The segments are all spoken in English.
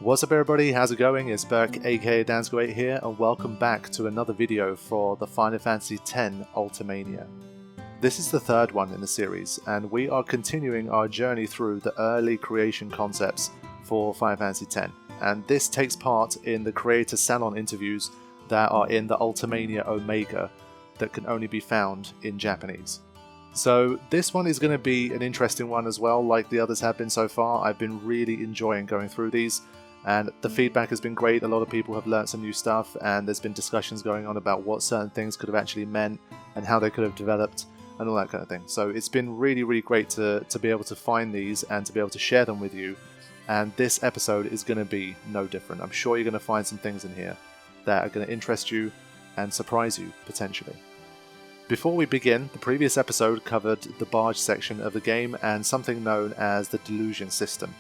What's up everybody, how's it going? It's Berk aka Dansgo8 here, and welcome back to another video for the Final Fantasy X Ultimania. This is the third one in the series, and we are continuing our journey through the early creation concepts for Final Fantasy X, and this takes part in the creator Salon interviews that are in the Ultimania Omega that can only be found in Japanese. So this one is going to be an interesting one as well, like the others have been so far. I've been really enjoying going through these, and the feedback has been great. A lot of people have learnt some new stuff, and there's been discussions going on about what certain things could have actually meant and how they could have developed and all that kind of thing. So it's been really great to be able to find these and to be able to share them with you, and this episode is going to be no different. I'm sure you're going to find some things in here that are going to interest you and surprise you potentially. Before we begin, the previous episode covered the barge section of the game and something known as the delusion system.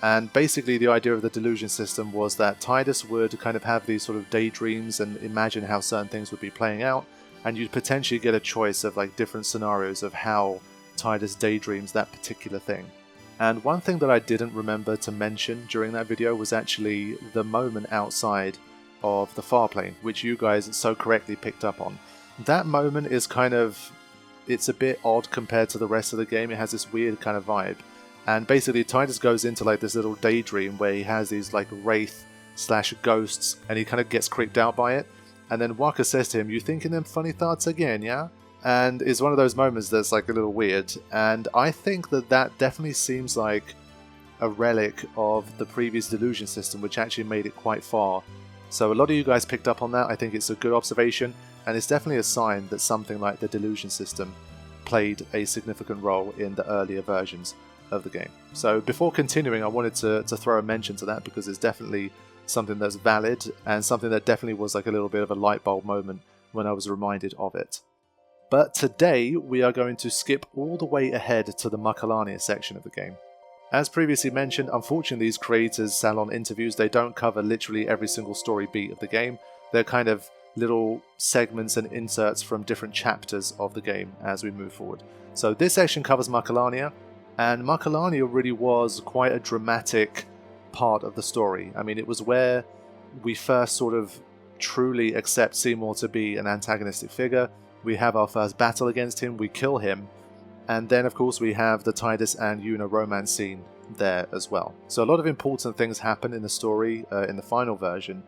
And basically the idea of the delusion system was that Tidus would kind of have these sort of daydreams and imagine how certain things would be playing out, and you'd potentially get a choice of like different scenarios of how Tidus daydreams that particular thing. And one thing that I didn't remember to mention during that video was actually the moment outside of the far plane, which you guys so correctly picked up on. That moment is kind of, it's a bit odd compared to the rest of the game. It has this weird kind of vibe. And basically Tidus goes into like this little daydream where he has these like wraith / ghosts, and he kind of gets creeped out by it. And then Wakka says to him, "You thinking them funny thoughts again, yeah?" And it's one of those moments that's like a little weird. And I think that that definitely seems like a relic of the previous delusion system, which actually made it quite far. So a lot of you guys picked up on that. I think it's a good observation, and it's definitely a sign that something like the delusion system played a significant role in the earlier versions of the game. So before continuing, I wanted to throw a mention to that, because it's definitely something that's valid and something that definitely was like a little bit of a light bulb moment when I was reminded of it. But today we are going to skip all the way ahead to the Makalania section of the game. As previously mentioned, unfortunately these creators' Salon interviews, they don't cover literally every single story beat of the game. They're kind of little segments and inserts from different chapters of the game as we move forward. So this section covers Macalania, and Makalania really was quite a dramatic part of the story. I mean, it was where we first sort of truly accept Seymour to be an antagonistic figure. We have our first battle against him, we kill him, and then of course we have the Tidus and Yuna romance scene there as well. So a lot of important things happen in the story in the final version,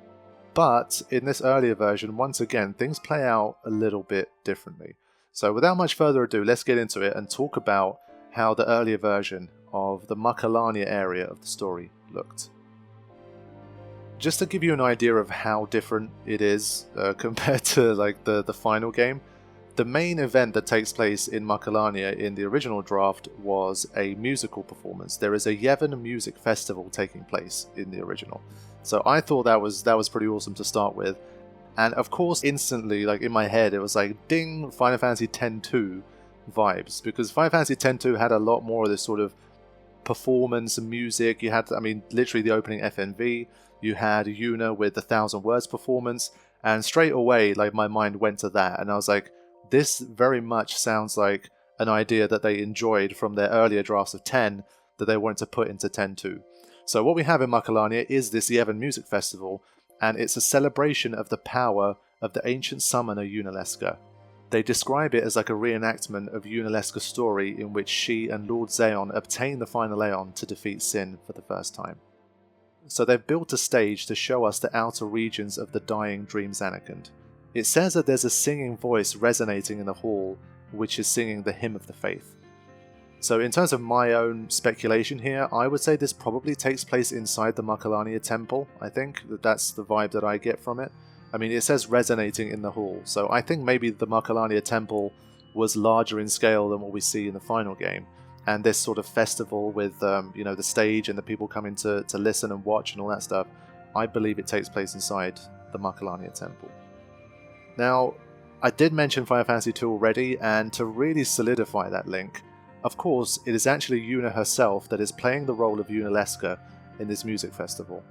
but in this earlier version, once again, things play out a little bit differently. So without much further ado, let's get into it and talk about how the earlier version of the Macalania area of the story looked. Just to give you an idea of how different it is compared to like the final game, the main event that takes place in Macalania in the original draft was a musical performance. There is a Yevon music festival taking place in the original. So I thought that was pretty awesome to start with. And of course, instantly, like in my head, it was like, ding, Final Fantasy X-2 vibes, because Final Fantasy X-2 had a lot more of this sort of performance and music. You had, I mean, literally the opening FNV, you had Yuna with the 1,000 Words performance, and straight away, like, my mind went to that, and I was like, this very much sounds like an idea that they enjoyed from their earlier drafts of 10 that they wanted to put into X-2. So what we have in Macalania is this Yevon Music Festival, and it's a celebration of the power of the ancient summoner Yunalesca. They describe it as like a reenactment of Yunalesca's story in which she and Lord Xeon obtain the final Aeon to defeat Sin for the first time. So they've built a stage to show us the outer regions of the dying Dream Zanarkand. It says that there's a singing voice resonating in the hall, which is singing the Hymn of the Faith. So in terms of my own speculation here, I would say this probably takes place inside the Macalania temple. I think that's the vibe that I get from it. I mean, it says resonating in the hall, so I think maybe the Macalania temple was larger in scale than what we see in the final game. And this sort of festival with, you know, the stage and the people coming to listen and watch and all that stuff, I believe it takes place inside the Macalania temple. Now, I did mention Final Fantasy II already, and to really solidify that link, of course, it is actually Yuna herself that is playing the role of Yunalesca in this music festival.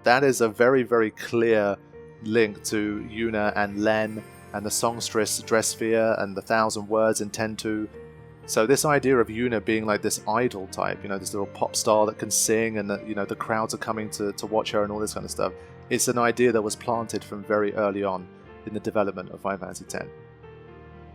That is a very clear link to Yuna and Len and the songstress Dressphere and the 1,000 Words in X-2. So this idea of Yuna being like this idol type, this little pop star that can sing and that, the crowds are coming to watch her and all this kind of stuff, it's an idea that was planted from very early on in the development of Final Fantasy X.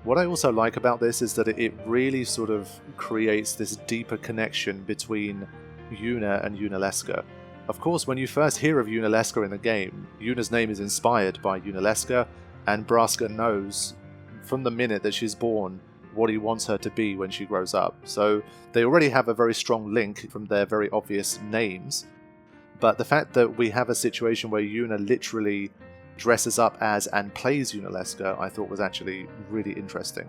What I also like about this is that it really sort of creates this deeper connection between Yuna and Yunalesca. Of course, when you first hear of Yunalesca in the game, Yuna's name is inspired by Yunalesca, and Braska knows from the minute that she's born what he wants her to be when she grows up. So they already have a very strong link from their very obvious names. But the fact that we have a situation where Yuna literally dresses up as and plays Yunalesca, I thought was actually really interesting.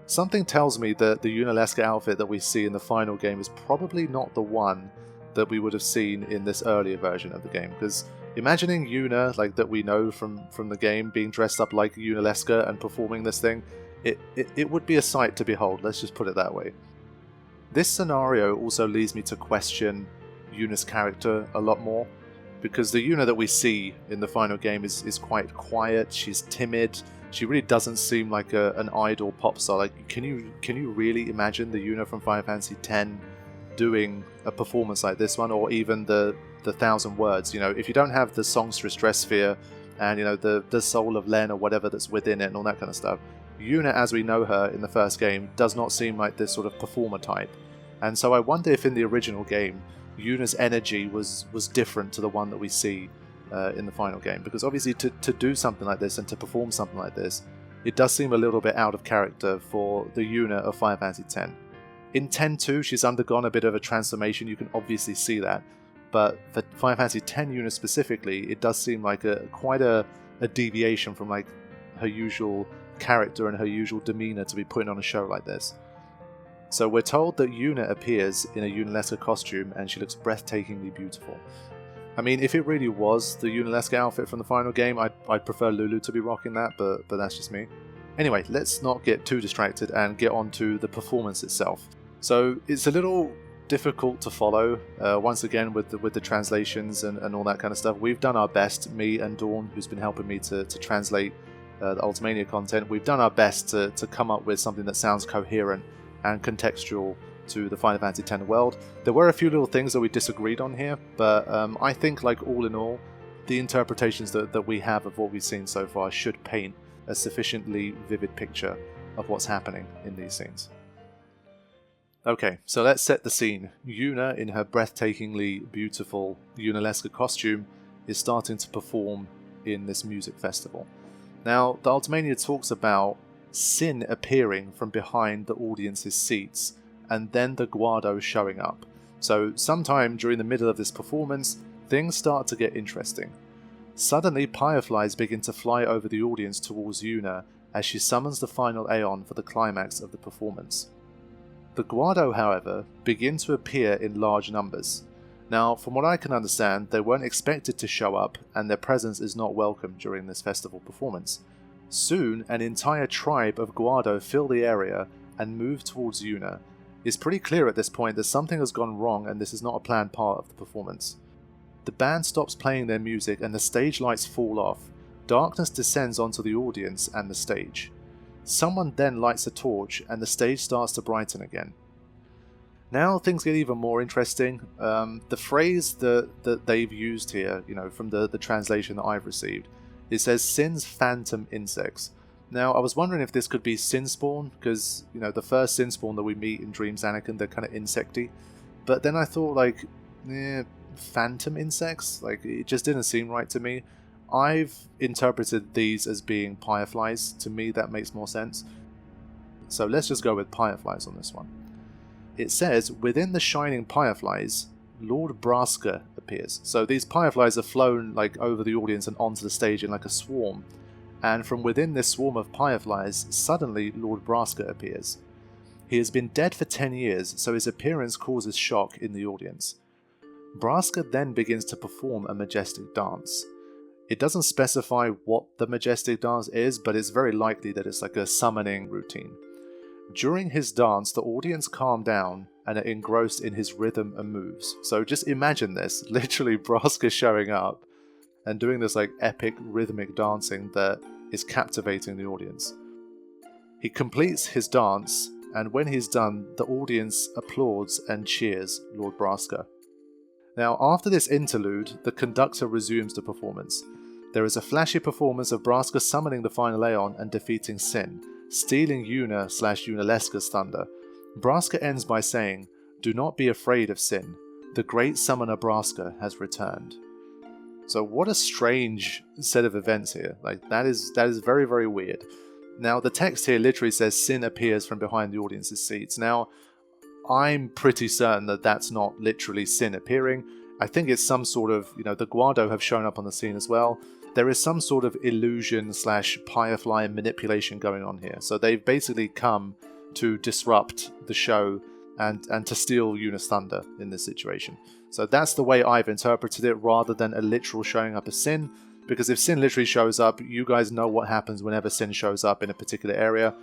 Something tells me that the Yunalesca outfit that we see in the final game is probably not the one that we would have seen in this earlier version of the game, because imagining Yuna, like that we know from the game, being dressed up like Yunalesca and performing this thing, it would be a sight to behold, let's just put it that way. This scenario also leads me to question Yuna's character a lot more, because the Yuna that we see in the final game is quite quiet, she's timid, she really doesn't seem like an idol pop star. Like, can you really imagine the Yuna from Final Fantasy X doing a performance like this one, or even the 1,000 words? If you don't have the songstress dress sphere and the soul of Len or whatever that's within it and all that kind of stuff, Yuna as we know her in the first game does not seem like this sort of performer type. And so I wonder if in the original game Yuna's energy was different to the one that we see in the final game, because obviously to do something like this and to perform something like this, it does seem a little bit out of character for the Yuna of Final Fantasy X. In 10-2, she's undergone a bit of a transformation, you can obviously see that, but for Final Fantasy X Yuna specifically, it does seem like quite a deviation from like her usual character and her usual demeanor to be putting on a show like this. So we're told that Yuna appears in a Yunalesca costume and she looks breathtakingly beautiful. I mean, if it really was the Yunalesca outfit from the final game, I'd prefer Lulu to be rocking that, but that's just me. Anyway, let's not get too distracted and get on to the performance itself. So it's a little difficult to follow, once again with the translations and all that kind of stuff. We've done our best, me and Dawn, who's been helping me to translate the Ultimania content, we've done our best to come up with something that sounds coherent and contextual to the Final Fantasy X world. There were a few little things that we disagreed on here, but I think, like, all in all, the interpretations that we have of what we've seen so far should paint a sufficiently vivid picture of what's happening in these scenes. Okay, so let's set the scene. Yuna, in her breathtakingly beautiful Yunalesca costume, is starting to perform in this music festival. Now, the Ultimania talks about Sin appearing from behind the audience's seats, and then the Guado showing up. So sometime during the middle of this performance, things start to get interesting. Suddenly, fireflies begin to fly over the audience towards Yuna as she summons the final Aeon for the climax of the performance. The Guado, however, begin to appear in large numbers. Now, from what I can understand, they weren't expected to show up, and their presence is not welcome during this festival performance. Soon, an entire tribe of Guado fill the area and move towards Yuna. It's pretty clear at this point that something has gone wrong and this is not a planned part of the performance. The band stops playing their music and the stage lights fall off. Darkness descends onto the audience and the stage. Someone then lights a torch and the stage starts to brighten again. Now things get even more interesting. The phrase that they've used here, from the translation that I've received, it says Sin's phantom insects. Now, I was wondering if this could be Sinspawn, because, the first Sinspawn that we meet in Dreams Anakin, they're kind of insecty. But then I thought, phantom insects? It just didn't seem right to me. I've interpreted these as being fireflies. To me, that makes more sense. So let's just go with fireflies on this one. It says, within the shining fireflies, Lord Braska appears. So these fireflies are flown over the audience and onto the stage in a swarm. And from within this swarm of fireflies, suddenly Lord Braska appears. He has been dead for 10 years, so his appearance causes shock in the audience. Braska then begins to perform a majestic dance. It doesn't specify what the majestic dance is, but it's very likely that it's a summoning routine. During his dance, the audience calm down and are engrossed in his rhythm and moves. So just imagine this, literally Braska showing up and doing this epic rhythmic dancing that is captivating the audience. He completes his dance and when he's done, the audience applauds and cheers Lord Braska. Now, after this interlude, the conductor resumes the performance. There is a flashy performance of Braska summoning the final Aeon and defeating Sin, stealing Yuna/Yunalesca's thunder. Braska ends by saying, "Do not be afraid of Sin. The great summoner Braska has returned." So what a strange set of events here. Like that is very, very weird. Now the text here literally says Sin appears from behind the audience's seats. Now I'm pretty certain that that's not literally Sin appearing. I think it's some sort of, the Guado have shown up on the scene as well. There is some sort of illusion / Firefly manipulation going on here. So they've basically come to disrupt the show and to steal Yuna's thunder in this situation. So that's the way I've interpreted it, rather than a literal showing up of Sin, because if Sin literally shows up, you guys know what happens whenever Sin shows up in a particular area.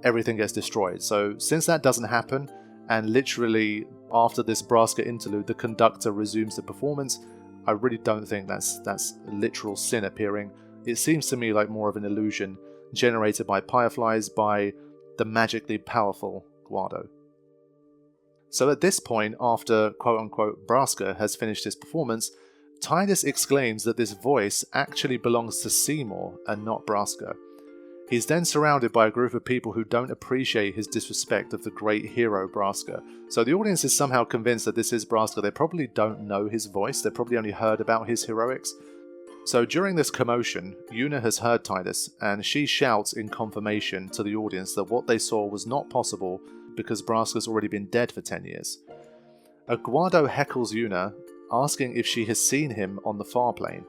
Everything gets destroyed. So since that doesn't happen, and literally after this Braska interlude, the conductor resumes the performance, I really don't think that's literal Sin appearing. It seems to me like more of an illusion generated by Fireflies, by the magically powerful Guado. So at this point, after quote-unquote Braska has finished his performance, Tidus exclaims that this voice actually belongs to Seymour and not Braska. He's then surrounded by a group of people who don't appreciate his disrespect of the great hero Braska. So the audience is somehow convinced that this is Braska. They probably don't know his voice, they probably only heard about his heroics. So during this commotion, Yuna has heard Tidus, and she shouts in confirmation to the audience that what they saw was not possible because Braska's already been dead for 10 years. A Guado heckles Yuna, asking if she has seen him on the far plane.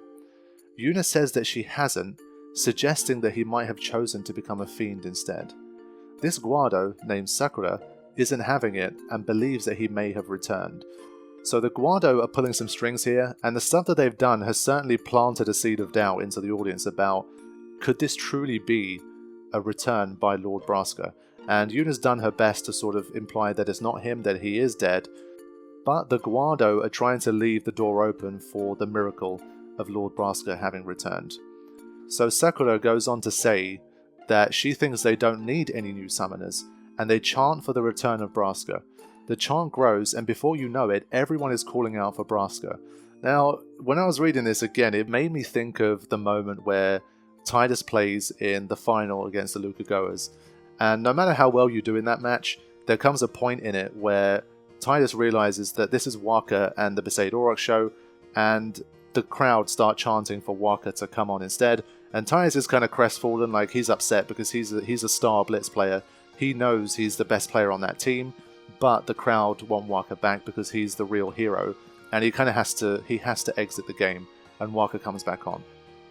Yuna says that she hasn't, suggesting that he might have chosen to become a fiend instead. This Guado, named Sakura, isn't having it and believes that he may have returned. So the Guado are pulling some strings here, and the stuff that they've done has certainly planted a seed of doubt into the audience about, could this truly be a return by Lord Braska? And Yuna's done her best to sort of imply that it's not him, that he is dead, but the Guado are trying to leave the door open for the miracle of Lord Braska having returned. So Sakura goes on to say that she thinks they don't need any new summoners, and they chant for the return of Braska. The chant grows, and before you know it, everyone is calling out for Braska. Now, when I was reading this again, it made me think of the moment where Tidus plays in the final against the Luka Goers. And no matter how well you do in that match, there comes a point in it where Tidus realizes that this is Waka and the Besaid Aurochs show, and the crowd start chanting for Waka to come on instead. And Tidus is kind of crestfallen, like he's upset because he's a star Blitz player. He knows he's the best player on that team, but the crowd want Waka back because he's the real hero, and he kind of has to exit the game, and Waka comes back on.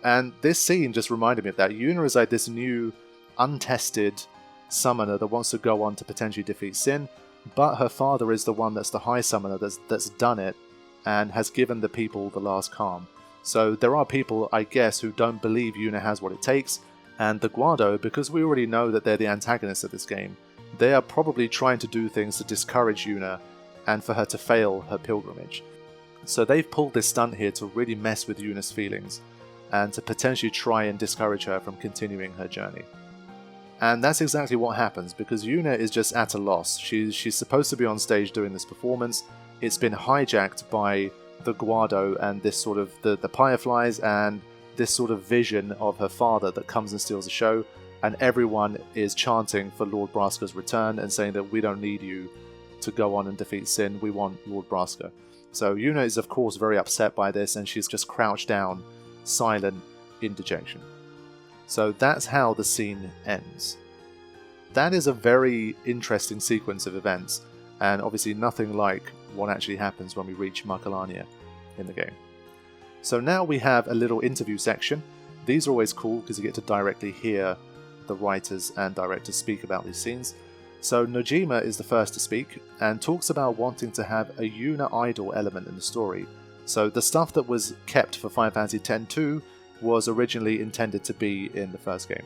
And this scene just reminded me of that. Yuna is like this new, untested summoner that wants to go on to potentially defeat Sin, but her father is the one that's the high summoner that's done it and has given the people the last calm. So there are people, I guess, who don't believe Yuna has what it takes, and the Guado, because we already know that they're the antagonists of this game, they are probably trying to do things to discourage Yuna and for her to fail her pilgrimage. So they've pulled this stunt here to really mess with Yuna's feelings and to potentially try and discourage her from continuing her journey. And that's exactly what happens, because Yuna is just at a loss. She's supposed to be on stage doing this performance. It's been hijacked by the Guado and this sort of the Fireflies and this sort of vision of her father that comes and steals the show, and everyone is chanting for Lord Braska's return and saying that we don't need you to go on and defeat Sin, we want Lord Braska. So Yuna is of course very upset by this, and she's just crouched down, silent, in dejection. So that's how the scene ends. That is a very interesting sequence of events, and obviously nothing like what actually happens when we reach Macalania in the game. So now we have a little interview section. These are always cool because you get to directly hear the writers and directors speak about these scenes. So Nojima is the first to speak and talks about wanting to have a Yuna idol element in the story. So the stuff that was kept for Final Fantasy X-2 was originally intended to be in the first game,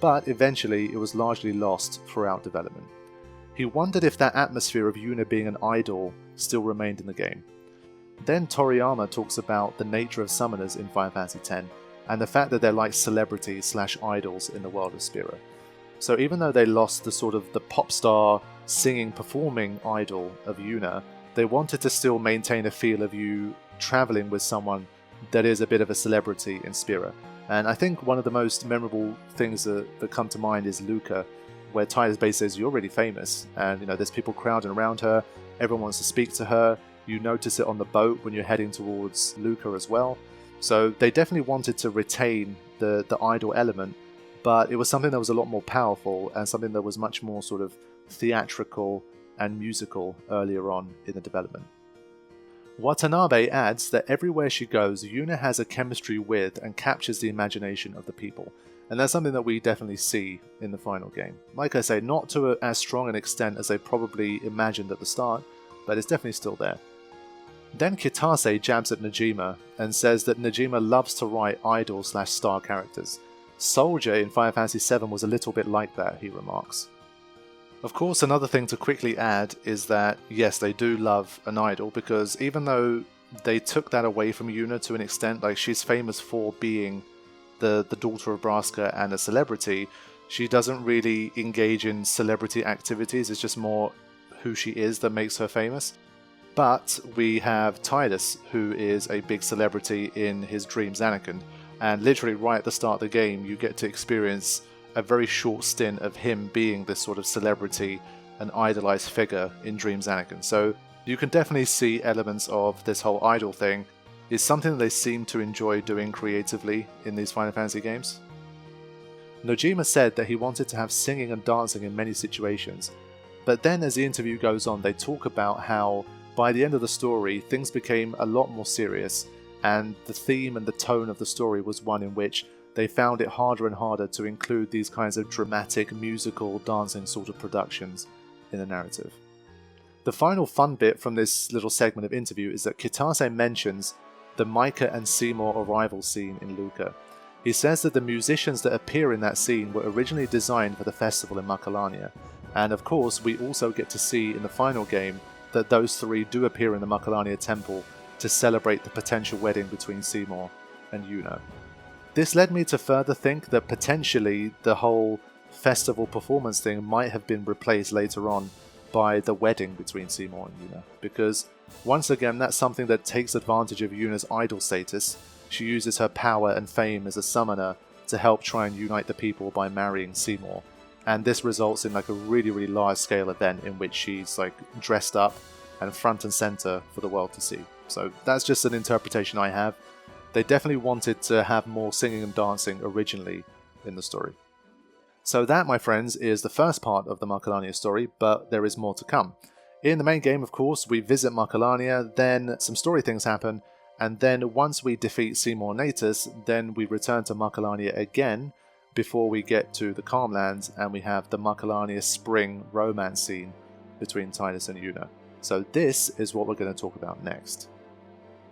but eventually it was largely lost throughout development. He wondered if that atmosphere of Yuna being an idol still remained in the game. Then Toriyama talks about the nature of summoners in Final Fantasy X and the fact that they're like celebrities / idols in the world of Spira. So even though they lost the sort of the pop star singing, performing idol of Yuna, they wanted to still maintain a feel of you traveling with someone that is a bit of a celebrity in spirit. And I think one of the most memorable things that come to mind is Luca, where Titus basically says, you're really famous, and there's people crowding around her, everyone wants to speak to her, you notice it on the boat when you're heading towards Luca as well. So they definitely wanted to retain the idol element, but it was something that was a lot more powerful and something that was much more sort of theatrical and musical earlier on in the development. Watanabe adds that everywhere she goes, Yuna has a chemistry with and captures the imagination of the people. And that's something that we definitely see in the final game. Like I say, not to as strong an extent as they probably imagined at the start, but it's definitely still there. Then Kitase jabs at Nojima and says that Nojima loves to write idol/star characters. Soldier in Final Fantasy VII was a little bit like that, he remarks. Of course, another thing to quickly add is that, yes, they do love an idol, because even though they took that away from Yuna to an extent, like she's famous for being the daughter of Braska and a celebrity, she doesn't really engage in celebrity activities, it's just more who she is that makes her famous. But we have Titus, who is a big celebrity in his Dreams Anakin, and literally right at the start of the game you get to experience a very short stint of him being this sort of celebrity and idolized figure in Dreams Anakin. So you can definitely see elements of this whole idol thing is something that they seem to enjoy doing creatively in these Final Fantasy games. Nojima said that he wanted to have singing and dancing in many situations, but then as the interview goes on they talk about how by the end of the story things became a lot more serious, and the theme and the tone of the story was one in which they found it harder and harder to include these kinds of dramatic, musical, dancing sort of productions in the narrative. The final fun bit from this little segment of interview is that Kitase mentions the Micah and Seymour arrival scene in Luca. He says that the musicians that appear in that scene were originally designed for the festival in Macalania, and of course we also get to see in the final game that those three do appear in the Makalania temple to celebrate the potential wedding between Seymour and Yuna. This led me to further think that potentially the whole festival performance thing might have been replaced later on by the wedding between Seymour and Yuna, because once again that's something that takes advantage of Yuna's idol status. She uses her power and fame as a summoner to help try and unite the people by marrying Seymour, and this results in like a really large scale event in which she's like dressed up and front and center for the world to see. So that's just an interpretation I have. They definitely wanted to have more singing and dancing originally in the story. So that, my friends, is the first part of the Makalania story, but there is more to come. In the main game, of course, we visit Makalania, then some story things happen, and then once we defeat Seymour Natus, then we return to Makalania again before we get to the Calmlands, and we have the Makalania spring romance scene between Titus and Yuna. So this is what we're going to talk about next.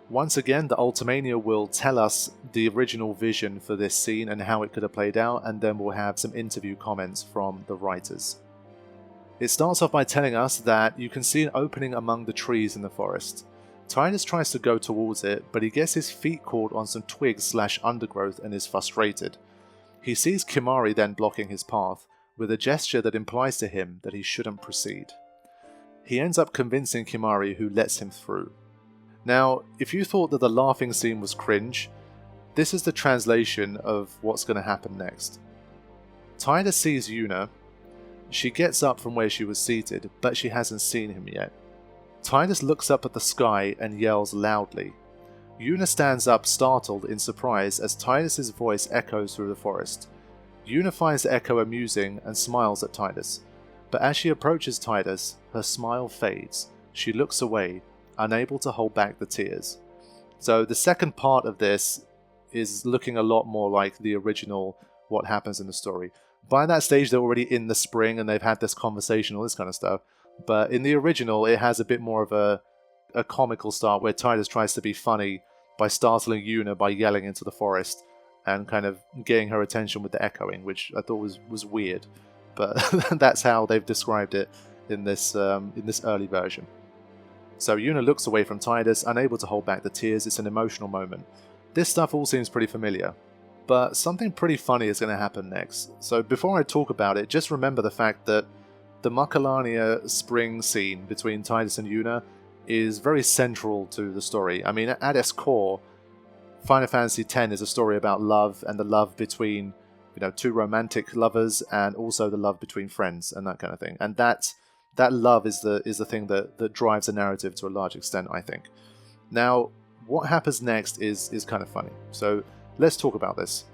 Once again, the Ultimania will tell us the original vision for this scene and how it could have played out, and then we'll have some interview comments from the writers. It starts off by telling us that you can see an opening among the trees in the forest. Titus tries to go towards it, but he gets his feet caught on some twigs/undergrowth and is frustrated. He sees Kimahri then blocking his path, with a gesture that implies to him that he shouldn't proceed. He ends up convincing Kimahri, who lets him through. Now, if you thought that the laughing scene was cringe, this is the translation of what's going to happen next. Titus sees Yuna. She gets up from where she was seated, but she hasn't seen him yet. Titus looks up at the sky and yells loudly. Yuna stands up, startled in surprise, as Titus's voice echoes through the forest. Yuna finds the echo amusing and smiles at Titus, but as she approaches Titus, her smile fades. She looks away, unable to hold back the tears. So the second part of this is looking a lot more like the original, what happens in the story. By that stage they're already in the spring and they've had this conversation, all this kind of stuff. But in the original it has a bit more of a comical start where Titus tries to be funny by startling Yuna by yelling into the forest and kind of getting her attention with the echoing, which I thought was weird. But that's how they've described it in this early version. So Yuna looks away from Titus, unable to hold back the tears. It's an emotional moment. This stuff all seems pretty familiar. But something pretty funny is going to happen next. So before I talk about it, just remember the fact that the Macalania spring scene between Tidus and Yuna is very central to the story. I mean, at its core, Final Fantasy X is a story about love, and the love between, two romantic lovers, and also the love between friends and that kind of thing. And that love is the thing that drives the narrative to a large extent, I think. Now, what happens next is kind of funny. So let's talk about this.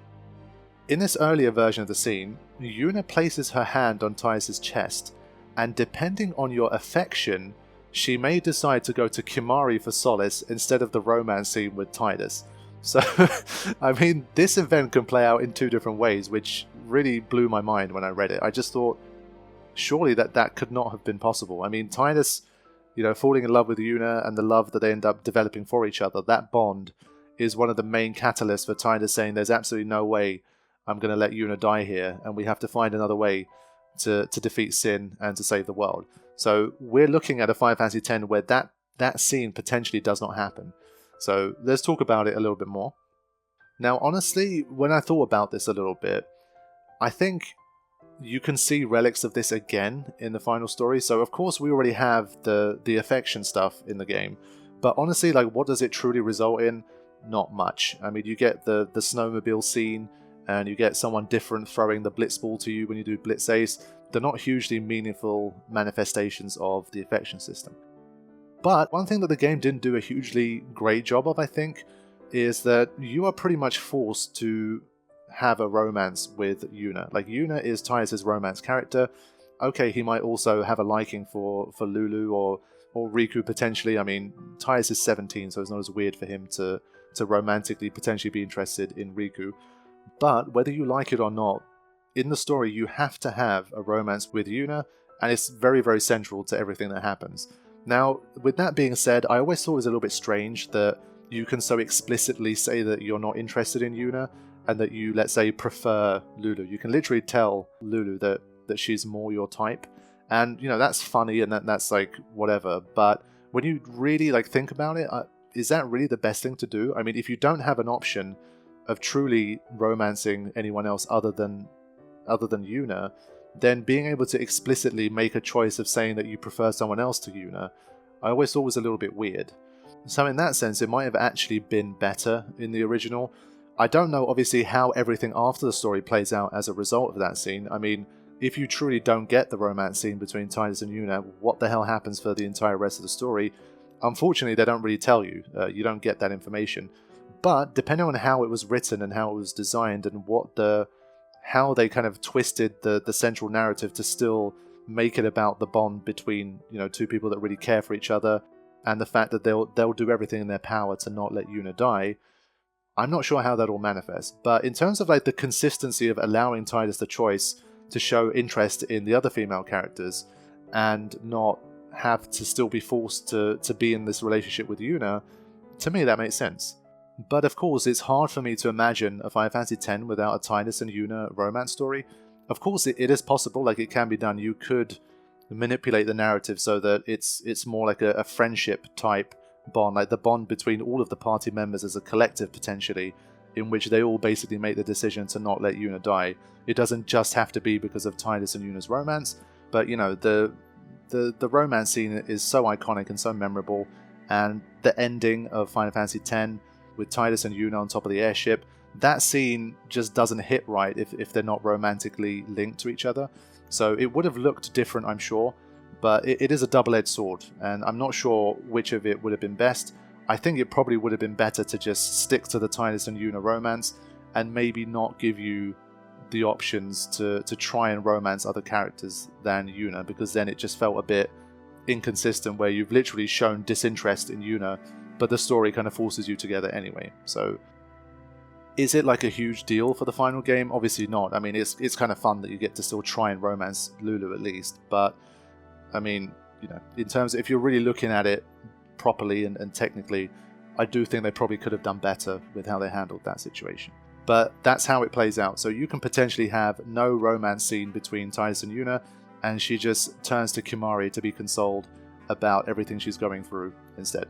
In this earlier version of the scene, Yuna places her hand on Tidus' chest, and depending on your affection, she may decide to go to Kimahri for solace instead of the romance scene with Tidus. So, I mean, this event can play out in two different ways, which really blew my mind when I read it. I just thought, surely that could not have been possible. I mean, Tidus, falling in love with Yuna and the love that they end up developing for each other, that bond is one of the main catalysts for Tidus saying there's absolutely no way I'm going to let Yuna die here, and we have to find another way to defeat Sin and to save the world. So we're looking at a Final Fantasy X where that scene potentially does not happen. So let's talk about it a little bit more. Now, honestly, when I thought about this a little bit, I think you can see relics of this again in the final story. So of course we already have the affection stuff in the game, but honestly, like, what does it truly result in? Not much. I mean, you get the snowmobile scene, and you get someone different throwing the blitzball to you when you do blitz ace. They're not hugely meaningful manifestations of the affection system. But one thing that the game didn't do a hugely great job of, I think, is that you are pretty much forced to have a romance with Yuna. Like, Yuna is Tidus' romance character. Okay, he might also have a liking for Lulu or Riku potentially. I mean, Tidus is 17, so it's not as weird for him to romantically potentially be interested in Riku. But whether you like it or not, in the story you have to have a romance with Yuna, and it's very, very central to everything that happens. Now, with that being said, I always thought it was a little bit strange that you can so explicitly say that you're not interested in Yuna, and that you, let's say, prefer Lulu. You can literally tell Lulu that she's more your type, and that's funny, and that's like whatever. But when you really think about it, is that really the best thing to do? I mean, if you don't have an option of truly romancing anyone else other than Yuna, then being able to explicitly make a choice of saying that you prefer someone else to Yuna, I always thought was a little bit weird. So in that sense, it might have actually been better in the original. I don't know, obviously, how everything after the story plays out as a result of that scene. I mean, if you truly don't get the romance scene between Tidus and Yuna, what the hell happens for the entire rest of the story? Unfortunately, they don't really tell you. You don't get that information. But depending on how it was written and how it was designed and how they kind of twisted the central narrative to still make it about the bond between two people that really care for each other, and the fact that they'll do everything in their power to not let Yuna die, I'm not sure how that all manifests. But in terms of the consistency of allowing Tidus the choice to show interest in the other female characters and not have to still be forced to be in this relationship with Yuna, to me that makes sense. But of course, it's hard for me to imagine a Final Fantasy X without a Tidus and Yuna romance story. Of course, it is possible, it can be done. You could manipulate the narrative so that it's more like a friendship type bond, like the bond between all of the party members as a collective potentially, in which they all basically make the decision to not let Yuna die. It doesn't just have to be because of Tidus and Yuna's romance, but the romance scene is so iconic and so memorable, and the ending of Final Fantasy X with Tidus and Yuna on top of the airship, that scene just doesn't hit right if they're not romantically linked to each other. So it would have looked different, I'm sure, but it is a double-edged sword, and I'm not sure which of it would have been best. I think it probably would have been better to just stick to the Tidus and Yuna romance, and maybe not give you the options to try and romance other characters than Yuna, because then it just felt a bit inconsistent, where you've literally shown disinterest in Yuna, but the story kind of forces you together anyway. So is it a huge deal for the final game? Obviously not. I mean, it's kind of fun that you get to still try and romance Lulu at least, but I mean, in terms of, if you're really looking at it properly and technically, I do think they probably could have done better with how they handled that situation. But that's how it plays out. So you can potentially have no romance scene between Tidus and Yuna, and she just turns to Kimahri to be consoled about everything she's going through instead.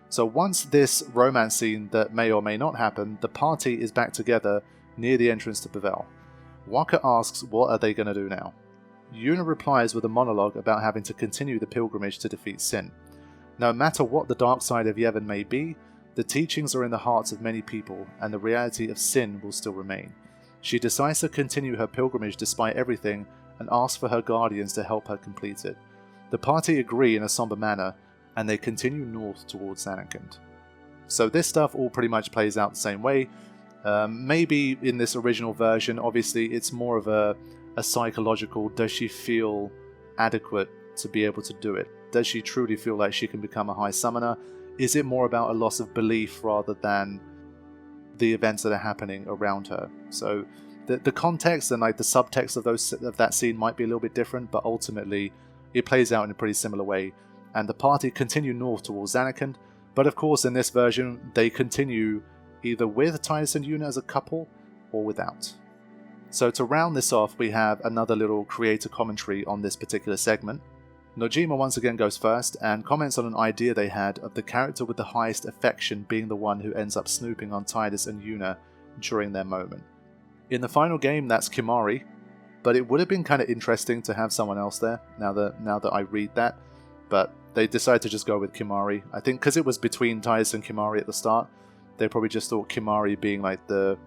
So once this romance scene that may or may not happen, the party is back together near the entrance to Pavel. Waka asks what are they going to do now. Yuna replies with a monologue about having to continue the pilgrimage to defeat sin. No matter what the dark side of Yevon may be, the teachings are in the hearts of many people, and the reality of sin will still remain. She decides to continue her pilgrimage despite everything, and asks for her guardians to help her complete it. The party agree in a somber manner, and they continue north towards Zanarkand. So this stuff all pretty much plays out the same way. Maybe in this original version, obviously it's more of a psychological, does she feel adequate to be able to do it? Does she truly feel like she can become a high summoner? Is it more about a loss of belief rather than the events that are happening around her? So the context and like the subtext of that scene might be a little bit different, but ultimately it plays out in a pretty similar way. And the party continue north towards Zanarkand, but of course in this version they continue either with Tidus and Yuna as a couple or without. So to round this off, we have another little creator commentary on this particular segment. Nojima once again goes first and comments on an idea they had of the character with the highest affection being the one who ends up snooping on Tidus and Yuna during their moment. In the final game, that's Kimahri, but it would have been kind of interesting to have someone else there now that I read that, but they decided to just go with Kimahri. I think because it was between Tidus and Kimahri at the start, they probably just thought Kimahri being like the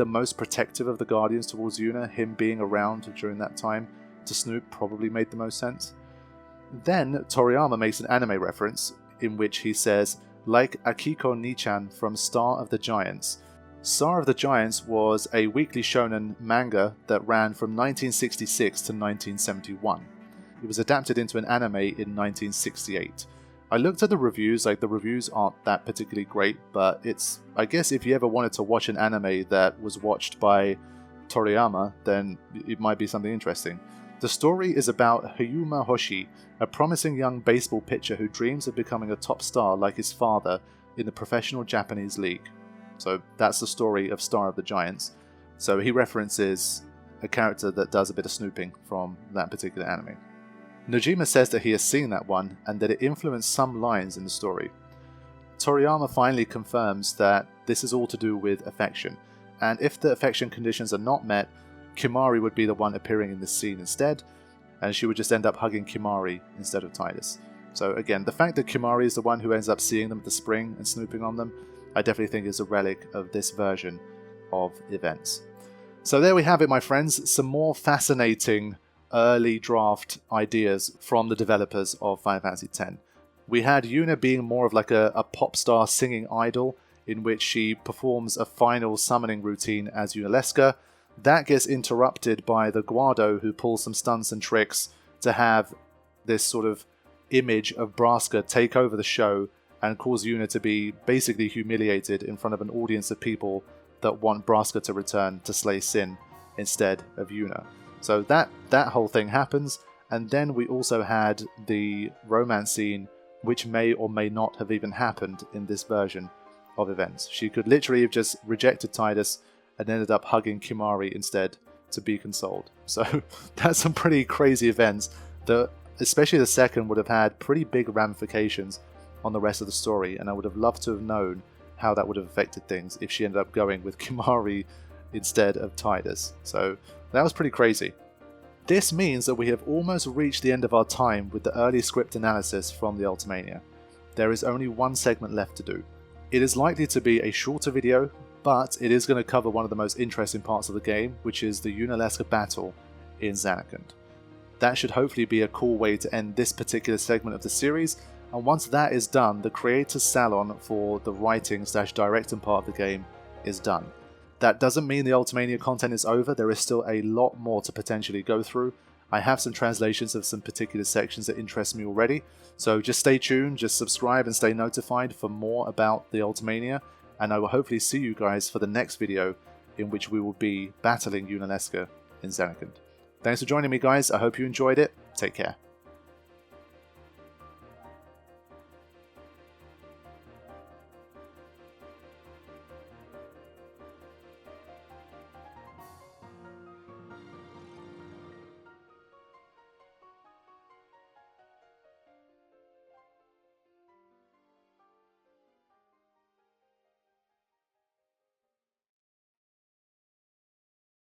most protective of the Guardians towards Yuna, him being around during that time to snoop probably made the most sense. Then Toriyama makes an anime reference in which he says, like Akiko Nichan from Star of the Giants. Star of the Giants was a weekly shonen manga that ran from 1966 to 1971. It was adapted into an anime in 1968. I looked at the reviews, the reviews aren't that particularly great, but it's, I guess if you ever wanted to watch an anime that was watched by Toriyama, then it might be something interesting. The story is about Hyuma Hoshi, a promising young baseball pitcher who dreams of becoming a top star like his father in the professional Japanese league. So that's the story of Star of the Giants. So he references a character that does a bit of snooping from that particular anime. Nojima says that he has seen that one and that it influenced some lines in the story. Toriyama finally confirms that this is all to do with affection, and if the affection conditions are not met, Kimahri would be the one appearing in this scene instead, and she would just end up hugging Kimahri instead of Tidus. So again, the fact that Kimahri is the one who ends up seeing them at the spring and snooping on them, I definitely think is a relic of this version of events. So there we have it, my friends, some more fascinating early draft ideas from the developers of Final Fantasy X. We had Yuna being more of like a pop star singing idol, in which she performs a final summoning routine as Yunalesca. That gets interrupted by the Guado, who pulls some stunts and tricks to have this sort of image of Braska take over the show and cause Yuna to be basically humiliated in front of an audience of people that want Braska to return to slay Sin instead of Yuna. So that whole thing happens, and then we also had the romance scene, which may or may not have even happened in this version of events. She could literally have just rejected Tidus and ended up hugging Kimahri instead to be consoled. So that's some pretty crazy events that, especially the second, would have had pretty big ramifications on the rest of the story, and I would have loved to have known how that would have affected things if she ended up going with Kimahri instead of Tidus. So that was pretty crazy. This means that we have almost reached the end of our time with the early script analysis from the Ultimania. There is only one segment left to do. It is likely to be a shorter video, but it is going to cover one of the most interesting parts of the game, which is the Yunalesca battle in Zanarkand. That should hopefully be a cool way to end this particular segment of the series, and once that is done, the creator's salon for the writing/directing part of the game is done. That doesn't mean the Ultimania content is over, there is still a lot more to potentially go through. I have some translations of some particular sections that interest me already, so just stay tuned, just subscribe and stay notified for more about the Ultimania, and I will hopefully see you guys for the next video in which we will be battling Yunalesca in Zanarkand. Thanks for joining me, guys, I hope you enjoyed it, take care.